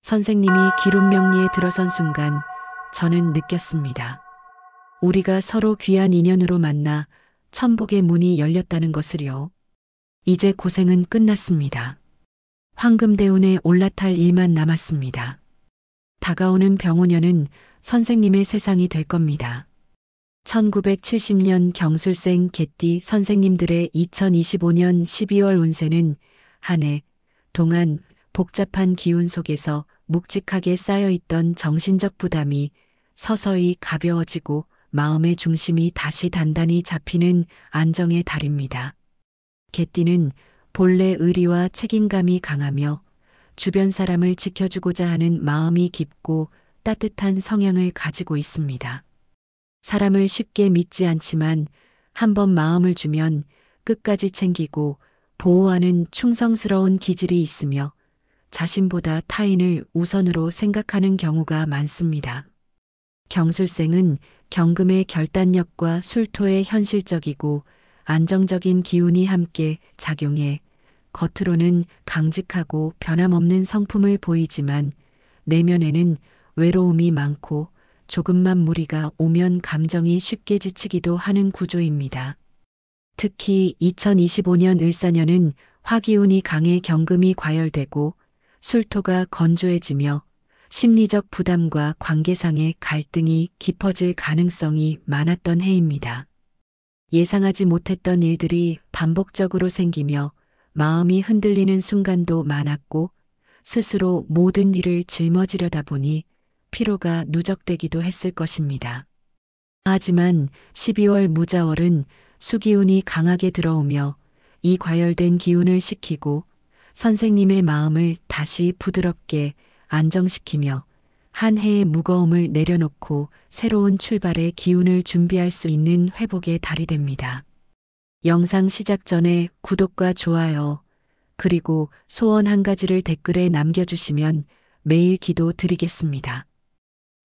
선생님이 기록 명리에 들어선 순간 저는 느꼈습니다. 우리가 서로 귀한 인연으로 만나 천복의 문이 열렸다는 것을요. 이제 고생은 끝났습니다. 황금대운에 올라탈 일만 남았습니다. 다가오는 병오년은 선생님의 세상이 될 겁니다. 1970년 경술생 개띠 선생님들의 2025년 12월 운세는 한 해 동안 복잡한 기운 속에서 묵직하게 쌓여있던 정신적 부담이 서서히 가벼워지고 마음의 중심이 다시 단단히 잡히는 안정의 달입니다. 개띠는 본래 의리와 책임감이 강하며 주변 사람을 지켜주고자 하는 마음이 깊고 따뜻한 성향을 가지고 있습니다. 사람을 쉽게 믿지 않지만 한번 마음을 주면 끝까지 챙기고 보호하는 충성스러운 기질이 있으며 자신보다 타인을 우선으로 생각하는 경우가 많습니다. 경술생은 경금의 결단력과 술토의 현실적이고 안정적인 기운이 함께 작용해 겉으로는 강직하고 변함없는 성품을 보이지만 내면에는 외로움이 많고 조금만 무리가 오면 감정이 쉽게 지치기도 하는 구조입니다. 특히 2025년 을사년은 화기운이 강해 경금이 과열되고 술토가 건조해지며 심리적 부담과 관계상의 갈등이 깊어질 가능성이 많았던 해입니다. 예상하지 못했던 일들이 반복적으로 생기며 마음이 흔들리는 순간도 많았고 스스로 모든 일을 짊어지려다 보니 피로가 누적되기도 했을 것입니다. 하지만 12월 무자월은 수기운이 강하게 들어오며 이 과열된 기운을 식히고 선생님의 마음을 다시 부드럽게 안정시키며 한 해의 무거움을 내려놓고 새로운 출발의 기운을 준비할 수 있는 회복의 달이 됩니다. 영상 시작 전에 구독과 좋아요, 그리고 소원 한 가지를 댓글에 남겨주시면 매일 기도 드리겠습니다.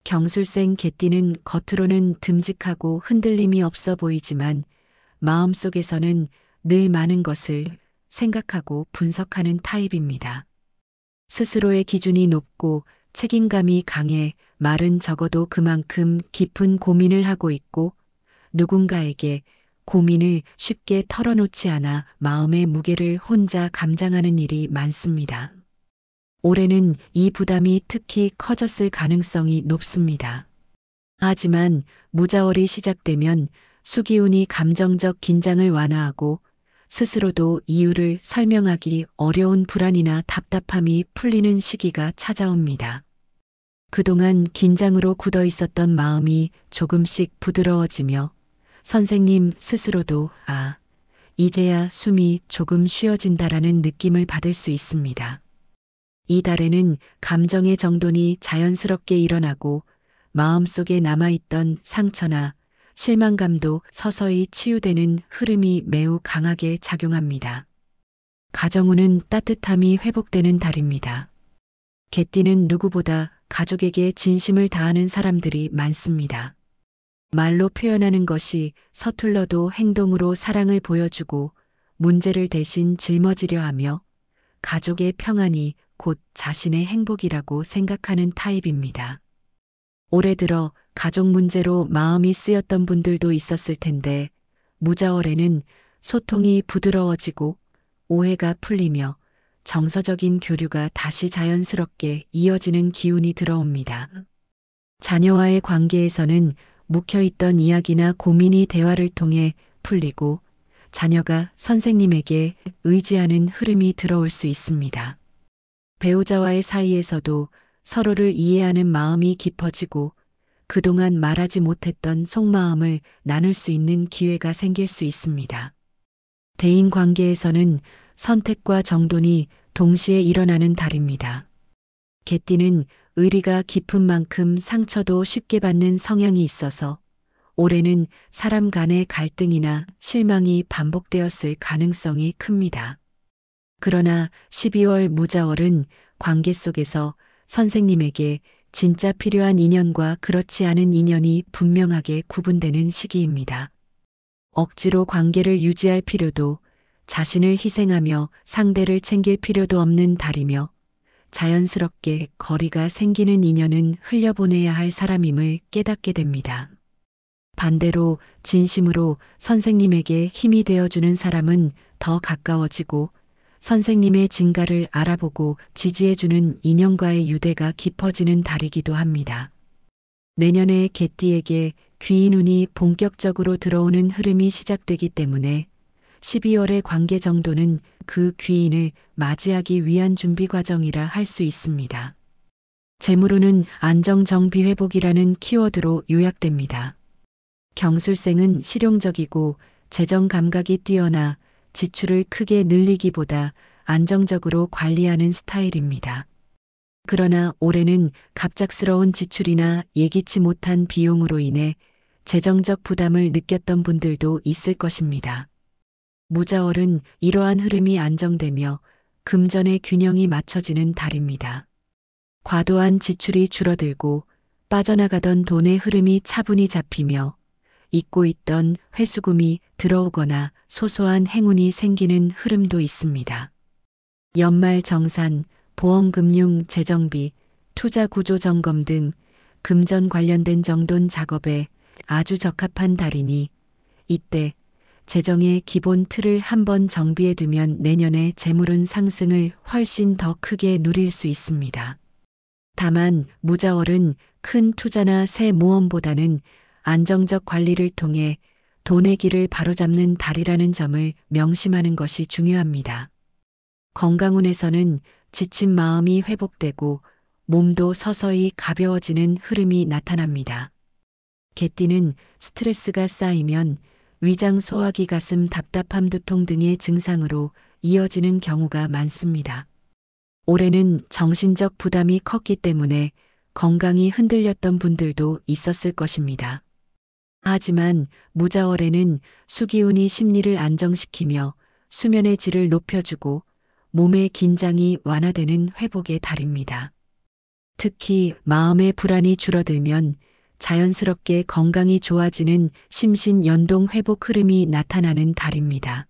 경술생 개띠는 겉으로는 듬직하고 흔들림이 없어 보이지만 마음속에서는 늘 많은 것을 생각하고 분석하는 타입입니다. 스스로의 기준이 높고 책임감이 강해 말은 적어도 그만큼 깊은 고민을 하고 있고 누군가에게 고민을 쉽게 털어놓지 않아 마음의 무게를 혼자 감당하는 일이 많습니다. 올해는 이 부담이 특히 커졌을 가능성이 높습니다. 하지만 무자월이 시작되면 수기운이 감정적 긴장을 완화하고 스스로도 이유를 설명하기 어려운 불안이나 답답함이 풀리는 시기가 찾아옵니다. 그동안 긴장으로 굳어 있었던 마음이 조금씩 부드러워지며 선생님 스스로도 이제야 숨이 조금 쉬어진다라는 느낌을 받을 수 있습니다. 이 달에는 감정의 정돈이 자연스럽게 일어나고 마음속에 남아있던 상처나 실망감도 서서히 치유되는 흐름이 매우 강하게 작용합니다. 가정운은 따뜻함이 회복되는 달입니다. 개띠는 누구보다 가족에게 진심을 다하는 사람들이 많습니다. 말로 표현하는 것이 서툴러도 행동으로 사랑을 보여주고 문제를 대신 짊어지려 하며 가족의 평안이 곧 자신의 행복이라고 생각하는 타입입니다. 올해 들어 가족 문제로 마음이 쓰였던 분들도 있었을 텐데 무자월에는 소통이 부드러워지고 오해가 풀리며 정서적인 교류가 다시 자연스럽게 이어지는 기운이 들어옵니다. 자녀와의 관계에서는 묵혀있던 이야기나 고민이 대화를 통해 풀리고 자녀가 선생님에게 의지하는 흐름이 들어올 수 있습니다. 배우자와의 사이에서도 서로를 이해하는 마음이 깊어지고 그동안 말하지 못했던 속마음을 나눌 수 있는 기회가 생길 수 있습니다. 대인 관계에서는 선택과 정돈이 동시에 일어나는 달입니다. 개띠는 의리가 깊은 만큼 상처도 쉽게 받는 성향이 있어서 올해는 사람 간의 갈등이나 실망이 반복되었을 가능성이 큽니다. 그러나 12월 무자월은 관계 속에서 선생님에게 진짜 필요한 인연과 그렇지 않은 인연이 분명하게 구분되는 시기입니다. 억지로 관계를 유지할 필요도 자신을 희생하며 상대를 챙길 필요도 없는 달이며 자연스럽게 거리가 생기는 인연은 흘려보내야 할 사람임을 깨닫게 됩니다. 반대로 진심으로 선생님에게 힘이 되어주는 사람은 더 가까워지고 선생님의 진가를 알아보고 지지해주는 인연과의 유대가 깊어지는 달이기도 합니다. 내년에 개띠에게 귀인운이 본격적으로 들어오는 흐름이 시작되기 때문에 12월의 관계 정도는 그 귀인을 맞이하기 위한 준비 과정이라 할 수 있습니다. 재물운은 안정정비 회복이라는 키워드로 요약됩니다. 경술생은 실용적이고 재정 감각이 뛰어나 지출을 크게 늘리기보다 안정적으로 관리하는 스타일입니다. 그러나 올해는 갑작스러운 지출이나 예기치 못한 비용으로 인해 재정적 부담을 느꼈던 분들도 있을 것입니다. 무자월은 이러한 흐름이 안정되며 금전의 균형이 맞춰지는 달입니다. 과도한 지출이 줄어들고 빠져나가던 돈의 흐름이 차분히 잡히며 잊고 있던 회수금이 들어오거나 소소한 행운이 생기는 흐름도 있습니다. 연말 정산, 보험금융 재정비, 투자 구조 점검 등 금전 관련된 정돈 작업에 아주 적합한 달이니 이때 재정의 기본 틀을 한번 정비해 두면 내년에 재물운 상승을 훨씬 더 크게 누릴 수 있습니다. 다만 무자월은 큰 투자나 새 모험보다는 안정적 관리를 통해 돈의 길을 바로잡는 달이라는 점을 명심하는 것이 중요합니다. 건강운에서는 지친 마음이 회복되고 몸도 서서히 가벼워지는 흐름이 나타납니다. 개띠는 스트레스가 쌓이면 위장 소화기 가슴 답답함 두통 등의 증상으로 이어지는 경우가 많습니다. 올해는 정신적 부담이 컸기 때문에 건강이 흔들렸던 분들도 있었을 것입니다. 하지만 무자월에는 수기운이 심리를 안정시키며 수면의 질을 높여주고 몸의 긴장이 완화되는 회복의 달입니다. 특히 마음의 불안이 줄어들면 자연스럽게 건강이 좋아지는 심신연동 회복 흐름이 나타나는 달입니다.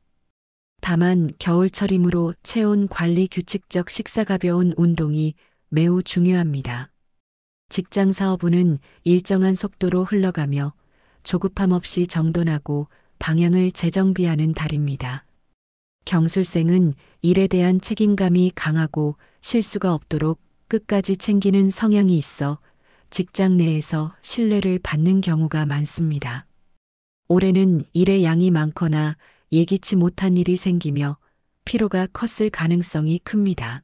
다만 겨울철이므로 체온 관리 규칙적 식사 가벼운 운동이 매우 중요합니다. 직장 사업운은 일정한 속도로 흘러가며 조급함 없이 정돈하고 방향을 재정비하는 달입니다. 경술생은 일에 대한 책임감이 강하고 실수가 없도록 끝까지 챙기는 성향이 있어 직장 내에서 신뢰를 받는 경우가 많습니다. 올해는 일의 양이 많거나 예기치 못한 일이 생기며 피로가 컸을 가능성이 큽니다.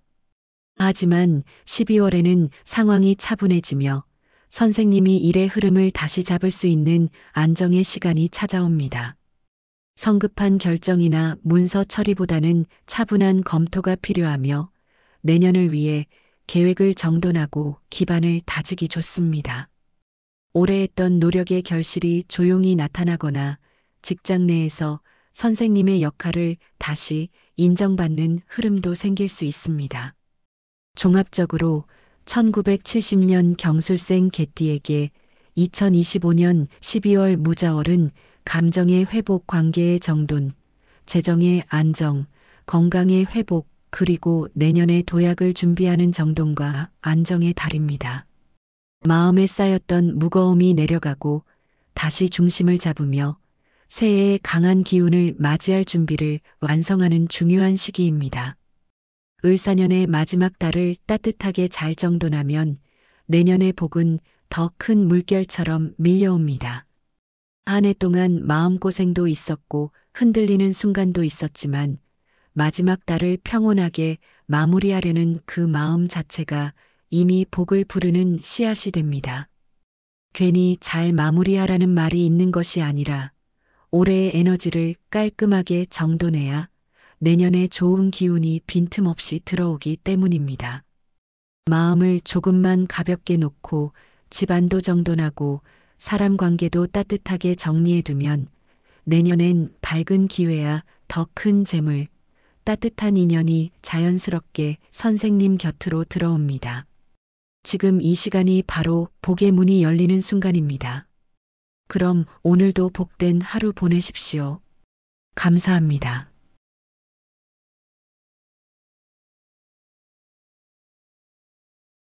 하지만 12월에는 상황이 차분해지며 선생님이 일의 흐름을 다시 잡을 수 있는 안정의 시간이 찾아옵니다. 성급한 결정이나 문서 처리보다는 차분한 검토가 필요하며 내년을 위해 계획을 정돈하고 기반을 다지기 좋습니다. 오래 했던 노력의 결실이 조용히 나타나거나 직장 내에서 선생님의 역할을 다시 인정받는 흐름도 생길 수 있습니다. 종합적으로 1970년 경술생 개띠에게 2025년 12월 무자월은 감정의 회복, 관계의 정돈, 재정의 안정, 건강의 회복, 그리고 내년에 도약을 준비하는 정돈과 안정의 달입니다. 마음에 쌓였던 무거움이 내려가고 다시 중심을 잡으며 새해의 강한 기운을 맞이할 준비를 완성하는 중요한 시기입니다. 을사년의 마지막 달을 따뜻하게 잘 정돈하면 내년의 복은 더 큰 물결처럼 밀려옵니다. 한 해 동안 마음고생도 있었고 흔들리는 순간도 있었지만 마지막 달을 평온하게 마무리하려는 그 마음 자체가 이미 복을 부르는 씨앗이 됩니다. 괜히 잘 마무리하라는 말이 있는 것이 아니라 올해의 에너지를 깔끔하게 정돈해야 내년에 좋은 기운이 빈틈없이 들어오기 때문입니다. 마음을 조금만 가볍게 놓고 집안도 정돈하고 사람 관계도 따뜻하게 정리해두면 내년엔 밝은 기회야 더 큰 재물, 따뜻한 인연이 자연스럽게 선생님 곁으로 들어옵니다. 지금 이 시간이 바로 복의 문이 열리는 순간입니다. 그럼 오늘도 복된 하루 보내십시오. 감사합니다.